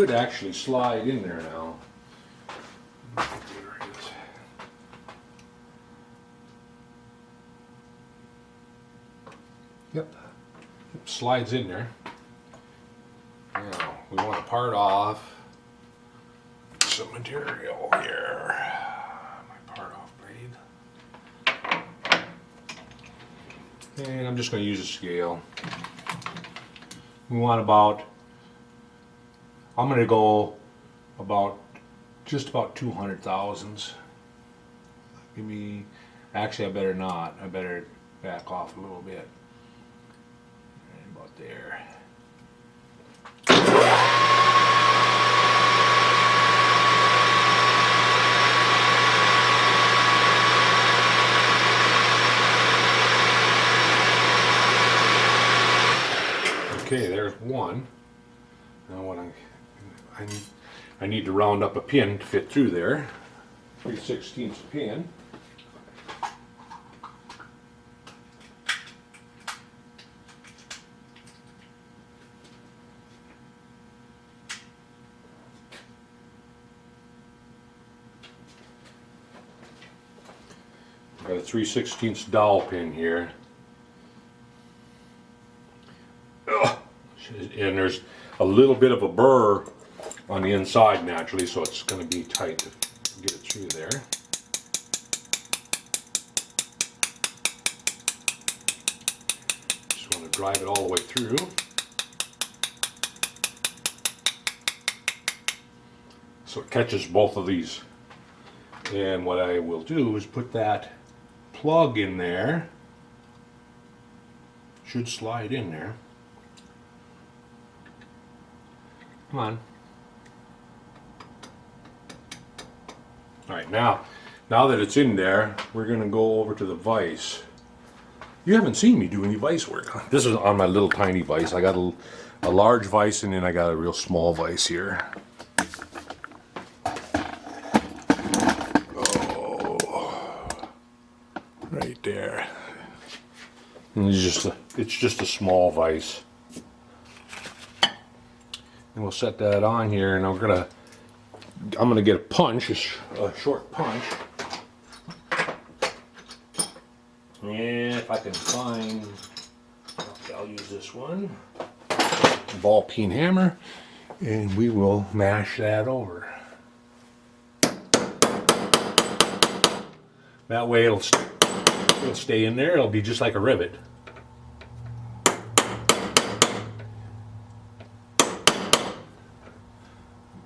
should actually slide in there now. Yep, it slides in there. Now we want to part off some material here. My part off blade. And I'm just going to use a scale. We want about, I'm going to go about, just about 200 thousandths. Give me, actually I better not, I better back off a little bit. Right about there. Okay, there's one. Now what I need to round up a pin to fit through there. 3/16 pin. Got a 3/16 dowel pin here. And there's a little bit of a burr on the inside naturally, so it's going to be tight to get it through there. Just want to drive it all the way through. So it catches both of these. And what I will do is put that plug in there. Should slide in there. Come on. Alright, now that it's in there, we're going to go over to the vise. You haven't seen me do any vise work. This is on my little tiny vise. I got a large vise and then I got a real small vise here. Oh, right there. And it's just a small vise. And we'll set that on here, and I'm gonna get a punch, a short punch. And if I can find, okay, I'll use this one, ball peen hammer, and we will mash that over. That way it'll stay in there. It'll be just like a rivet.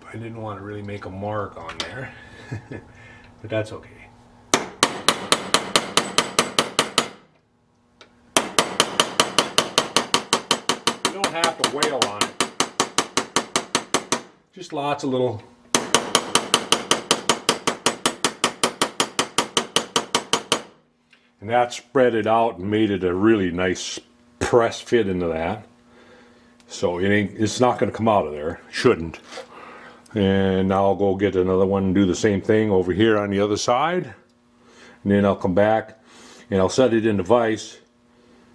I didn't want to really make a mark on there, but that's okay. You don't have to wail on it. Just lots of little. And that spread it out and made it a really nice press fit into that. So it's not going to come out of there. Shouldn't. And now I'll go get another one and do the same thing over here on the other side. And then I'll come back and I'll set it in the vise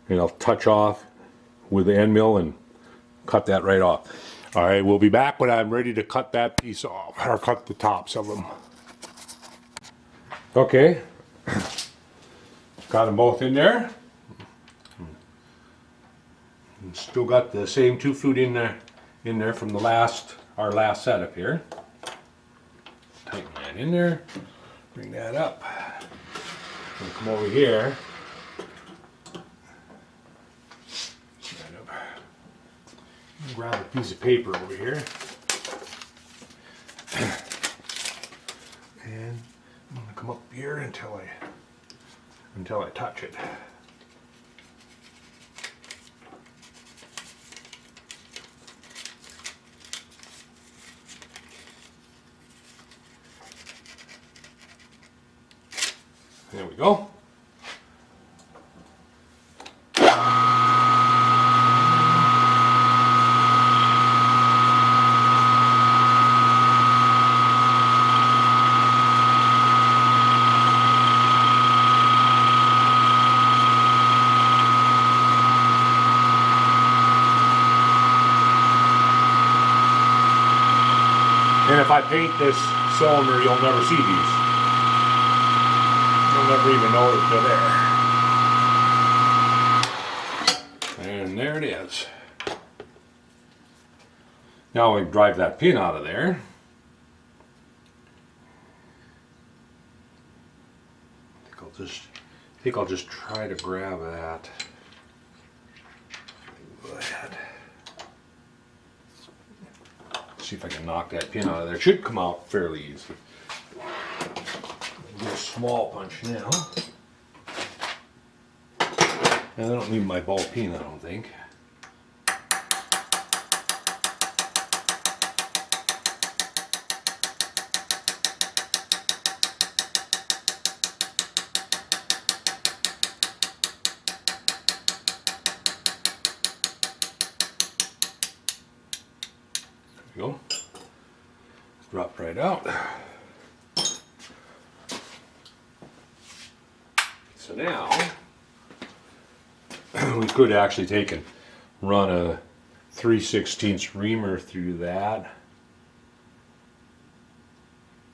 and I'll touch off with the end mill and cut that right off. Alright, we'll be back when I'm ready to cut that piece off, or cut the tops of them. Okay, got them both in there. And still got the same 2 foot in there from our last setup here. Tighten that in there, bring that up. We'll come over here. Grab a piece of paper over here. And I'm going to come up here until I touch it. There we go. And if I paint this cylinder, you'll never see these. You'll never even know that they're there. And there it is. Now we drive that pin out of there. I think I'll just try to grab that. See if I can knock that pin out of there. It should come out fairly easy. Do a small punch now. And I don't need my ball peen, I don't think. Go. Drop right out. So now we could actually take and run a 3/16 reamer through that,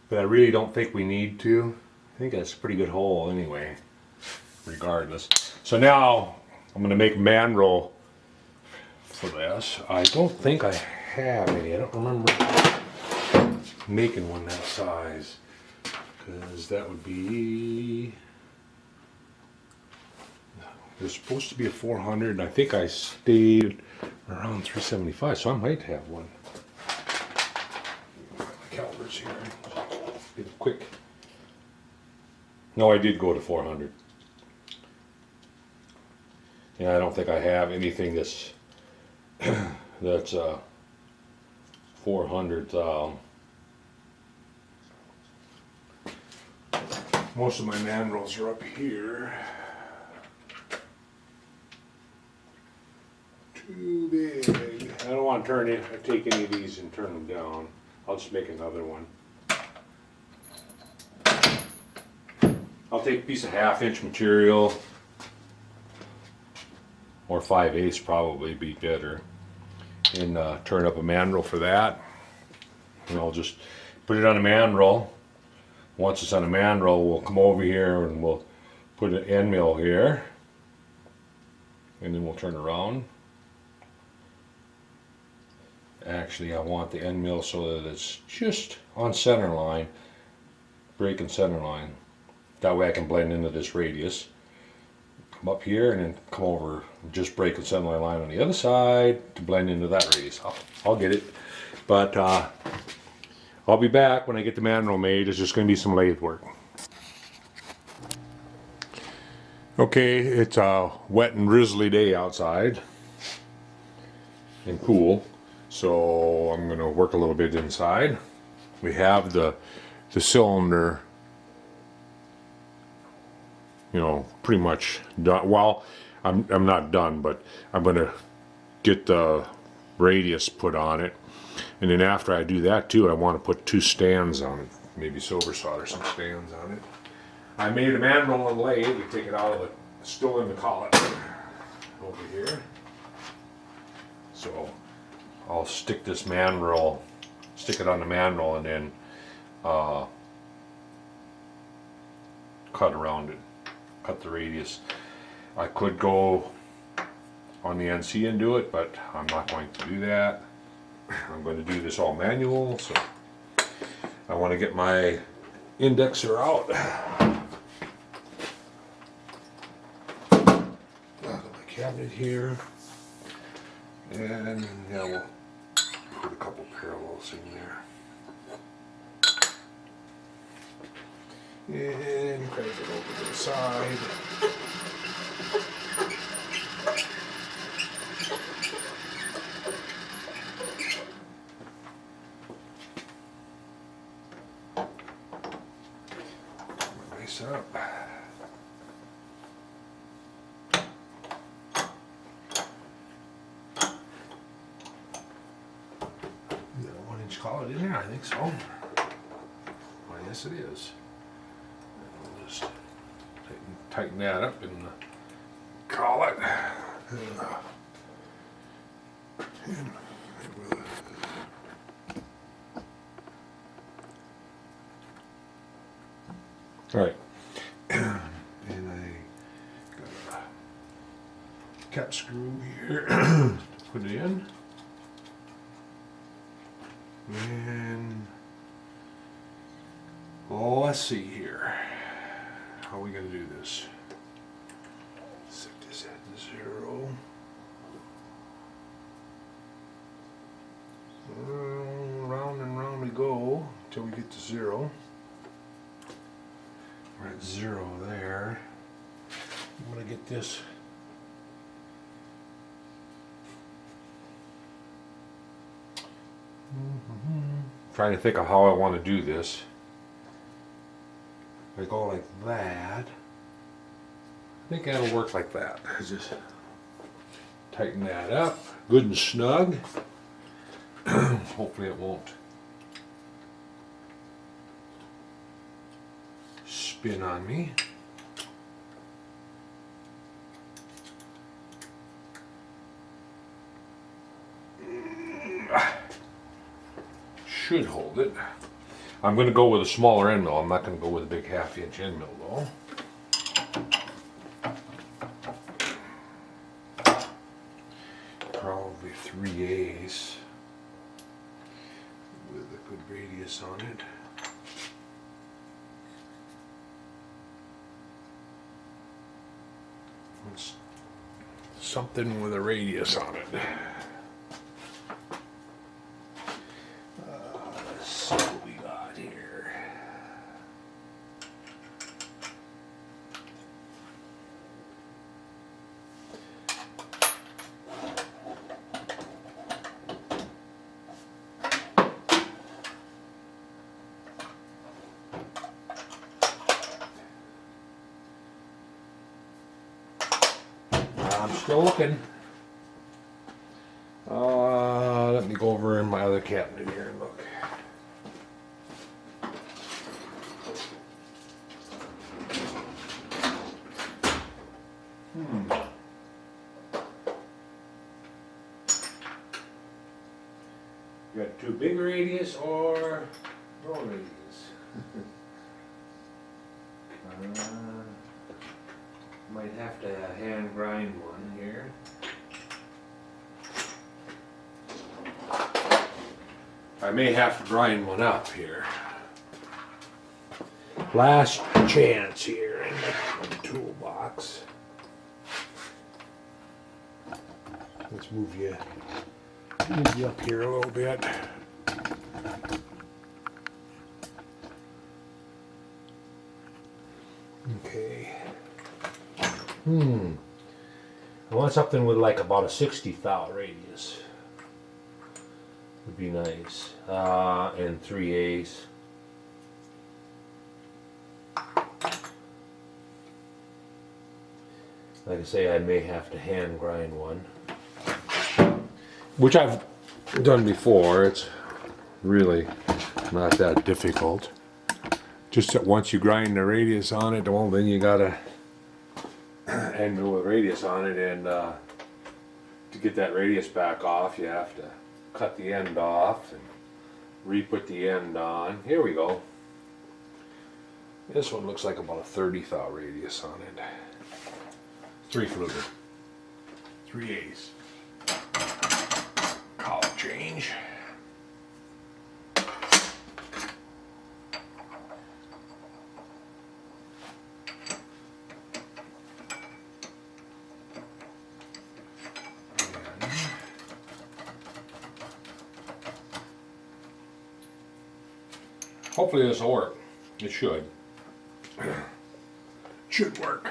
but I really don't think we need to. I think that's a pretty good hole anyway, regardless. So now I'm going to make mandrel for this. I don't think I have any. I don't remember making one that size, because that would be, there's supposed to be a 400 and I think I stayed around 375, so I might have one. My calipers here. Get a quick. No, I did go to 400. Yeah, I don't think I have anything that's that's 400. Most of my mandrels are up here. Too big. I don't want to turn it. Take any of these and turn them down. I'll just make another one. I'll take a piece of 1/2 inch material, or 5/8 probably be better, and turn up a mandrel for that. And I'll just put it on a mandrel. Once it's on a mandrel, we'll come over here and we'll put an end mill here, and then we'll turn around. Actually, I want the end mill so that it's just on center line, breaking center line. That way I can blend into this radius. Come up here and then come over, just break the center line on the other side to blend into that radius. I'll get it, but I'll be back when I get the mandrel made. It's just going to be some lathe work. Okay, it's a wet and drizzly day outside and cool, so I'm going to work a little bit inside. We have the cylinder, you know, pretty much done. Well, I'm not done, but I'm going to get the radius put on it. And then after I do that too, I want to put 2 stands on it. Maybe silver solder some stands on it. I made a mandrel and lathe. We take it out of the, still in the collet over here. So I'll stick this mandrel, stick it on the mandrel, and then cut around it, cut the radius. I could go on the NC and do it, but I'm not going to do that. I'm going to do this all manual, so I want to get my indexer out. Got my cabinet here, and now we'll put a couple parallels in there. And crank it over to the side. Up. Got a 1-inch collet in there, I think so. Well, yes, it is. We'll just tighten that up in the collet. All right. And I got a cap screw here to put it in. And oh, let's see here. How are we going to do this? Set this at 0. Round and round we go until we get to 0. We're at 0 there. I'm going to get this. Trying to think of how I want to do this. If I go like that, I think that'll work like that. Just tighten that up, good and snug. Hopefully it won't spin on me. Should hold it. I'm going to go with a smaller end mill. I'm not going to go with a big 1/2 inch end mill though. Probably 3/8 with a good radius on it. It's something with a radius on it. Let's see what we got here. I'm still looking. Let me go over in my other cabinet here and look. You got too big radius or no radius? Might have to hand grind one here. I may have to grind one up here. Last chance here in the toolbox. Let's move you up here a little bit. Okay. I want something with like about a 60 thou radius. Would be nice. And 3/8. Like I say, I may have to hand grind one. Which I've done before. It's really not that difficult. Just that once you grind the radius on it, well, then you gotta end with radius on it, and to get that radius back off, you have to cut the end off and re-put the end on. Here we go. This one looks like about a 30 thou radius on it. 3 fluted. 3/8. Collar change. Hopefully this will work. It should. Should work.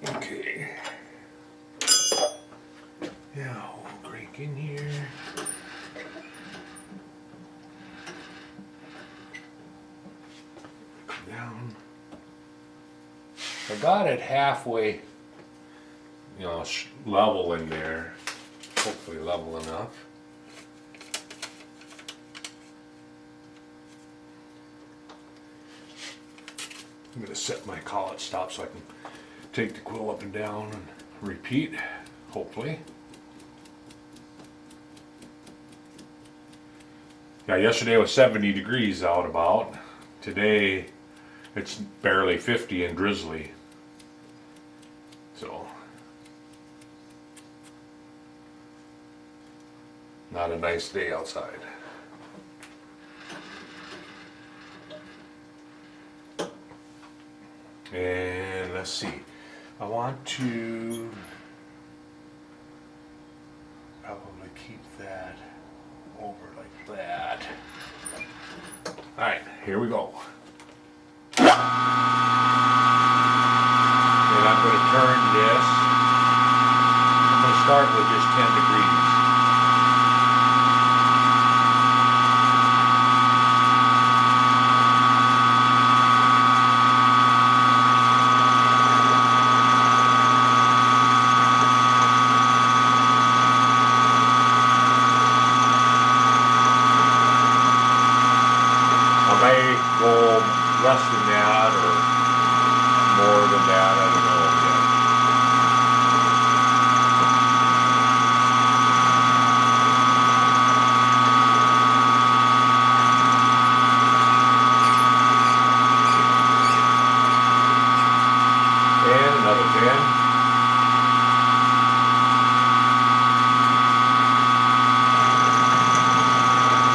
Okay. Now we'll crank in here. Come down. I got it halfway, level in there. Hopefully level enough. I'm going to set my collet stop so I can take the quill up and down and repeat, hopefully. Yeah, yesterday was 70 degrees out about. today it's barely 50 and drizzly. So, not a nice day outside. And let's see, I want to probably keep that over like that. Alright, here we go. And I'm going to turn this. I'm going to start with just 10 degrees. I may go less than that or more than that, I don't know yet. And another 10.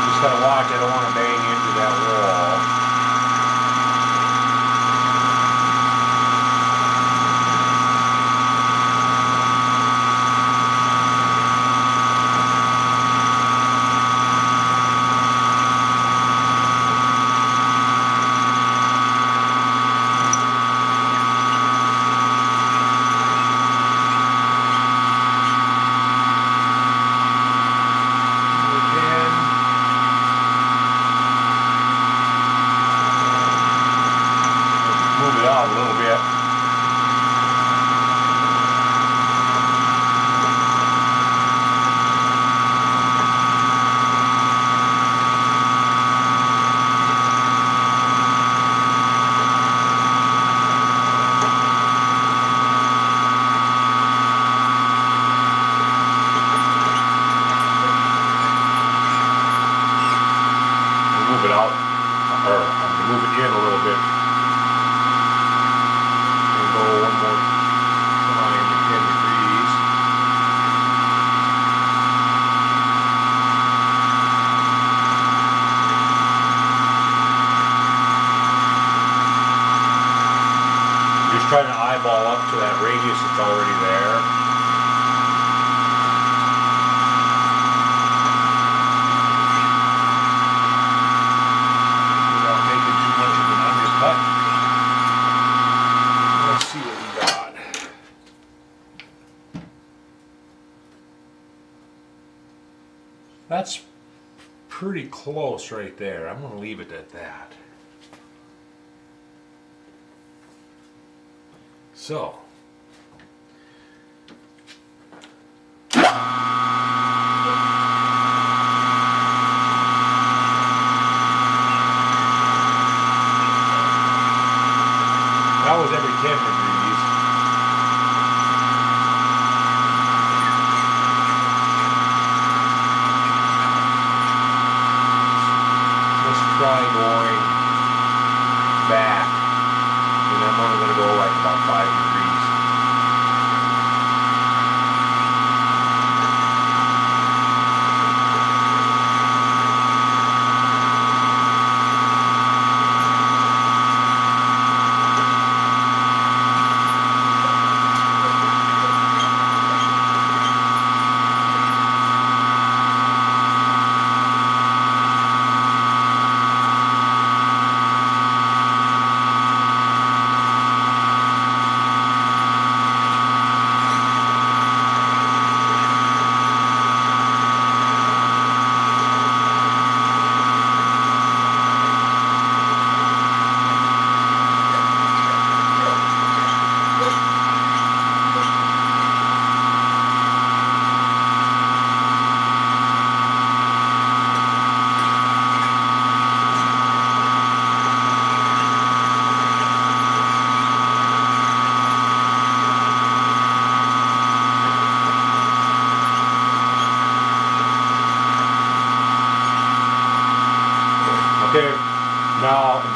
Just gotta watch, I don't want to bang into that wall. Move it out a little bit. Move it out, or move it in a little bit. Go one more time at 10 degrees. Just trying to eyeball up to that radius that's already there. Without making too much of an undercut. Let's see what we got. That's pretty close right there. I'm going to leave it at that. So. That was every 10 degrees. Let's try going back. And I'm only going to go like about 5 degrees.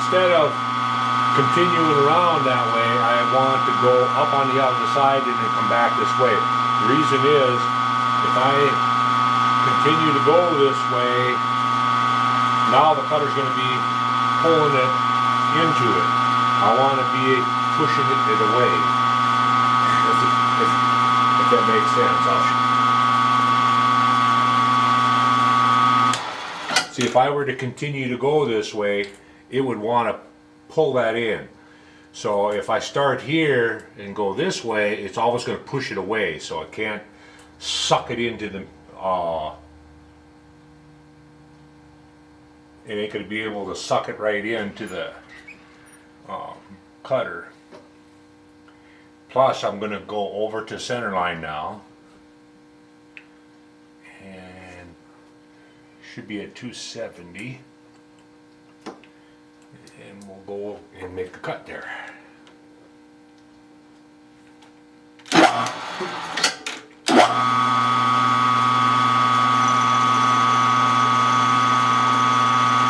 instead of continuing around that way, I want to go up on the other side and then come back this way. The reason is, if I continue to go this way, now the cutter's going to be pulling it into it. I want to be pushing it away. If that makes sense. See, if I were to continue to go this way, it would want to pull that in. So if I start here and go this way, it's always going to push it away, so I can't suck it into the it ain't going to be able to suck it right into the cutter. Plus I'm going to go over to center line now, and should be at 270. And we'll go and make a cut there.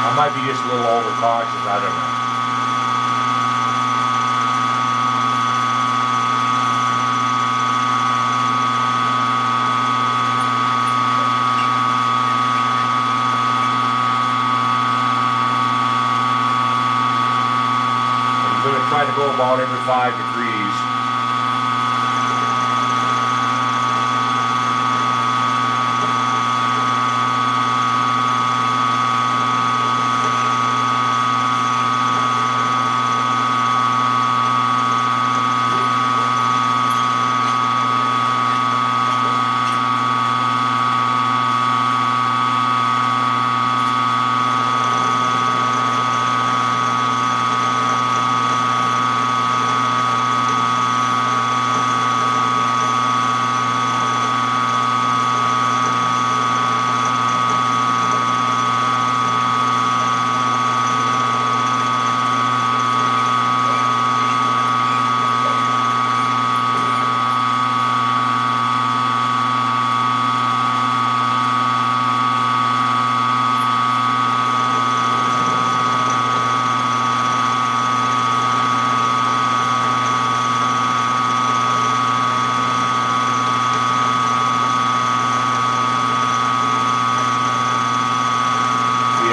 I might be just a little overcautious, I don't know. Try to go about every 5 degrees.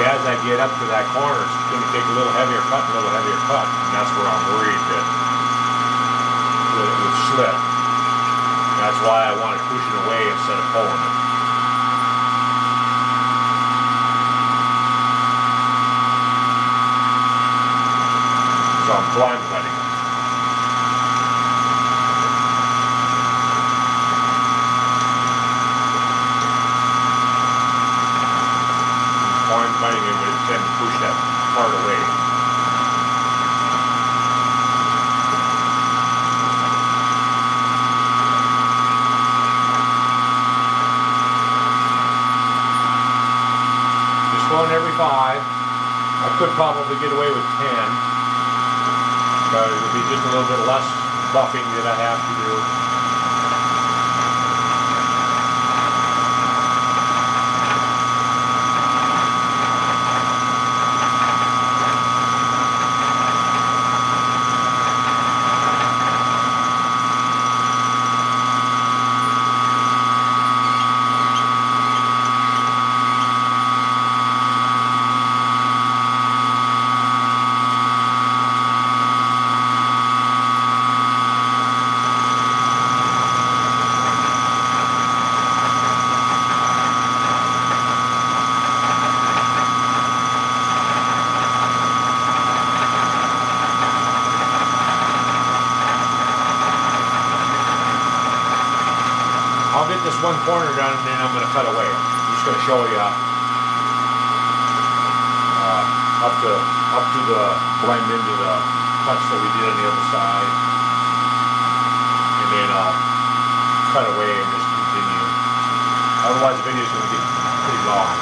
As I get up to that corner, it's going to take a little heavier cut, and that's where I'm worried that it would slip. And that's why I want to push it away instead of pulling it. So I'm blind cutting it. Cutting it would tend to push that part away. Just going every 5. I could probably get away with 10, but it would be just a little bit less buffing that I have to do. I'll get this one corner done and then I'm going to cut away. I'm just going to show you up to the blend into the cuts that we did on the other side. And then I'll cut away and just continue. Otherwise the video is going to get pretty long.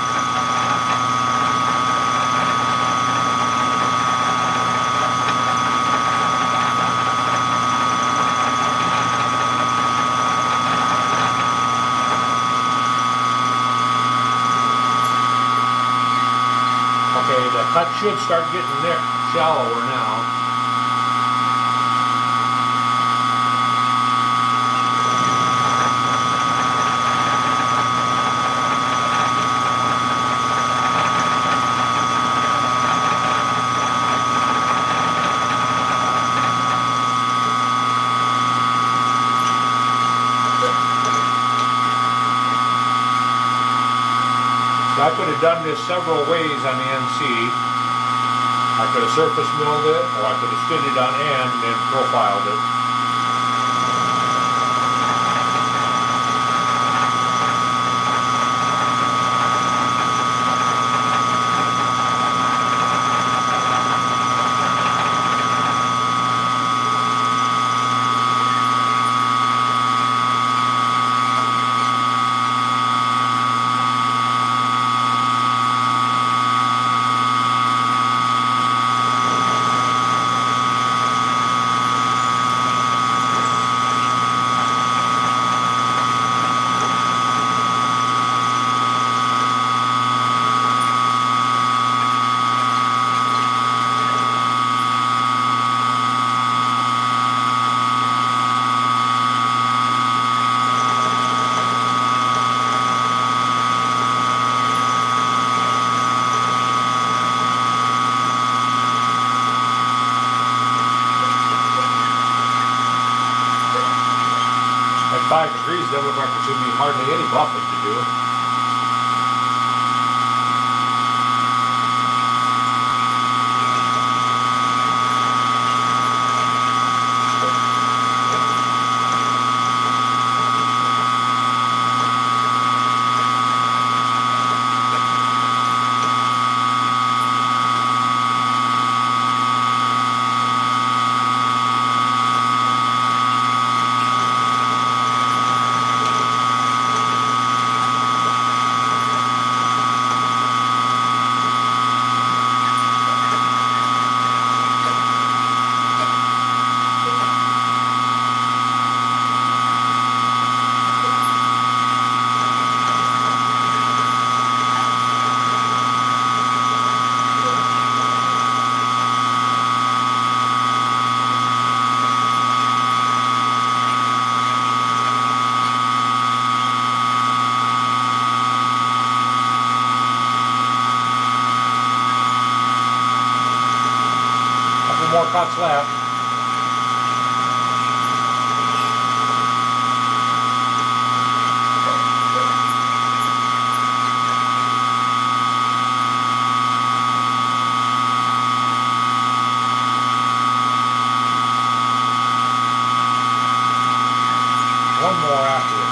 Okay, the cut should start getting there. shallower now. I could have done this several ways on the NC. I could have surface milled it, or I could have stood it on end and profiled it. At 5 degrees, that would record should be hardly any buffing to do. More cuts left. One more after this.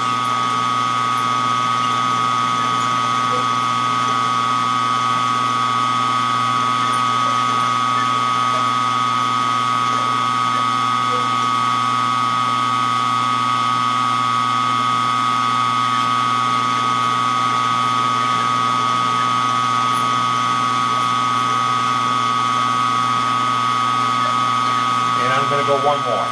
I'm going to go one more.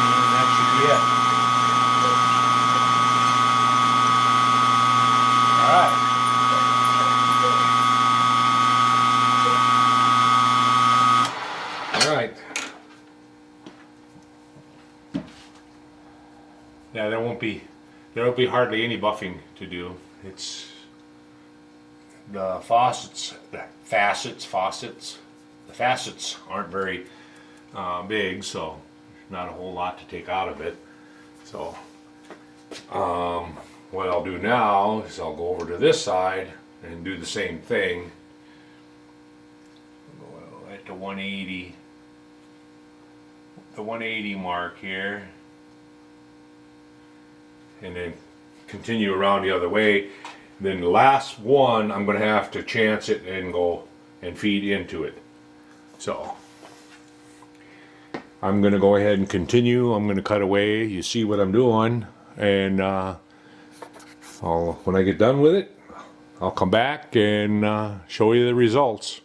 And that should be it. All right. Yeah, there won't be hardly any buffing to do. It's the facets aren't very big, so not a whole lot to take out of it. So what I'll do now is I'll go over to this side and do the same thing. I'll go at the 180 mark here, and then continue around the other way. Then the last one, I'm going to have to chance it and go and feed into it. So I'm going to go ahead and continue. I'm going to cut away. You see what I'm doing, and when I get done with it, I'll come back and show you the results.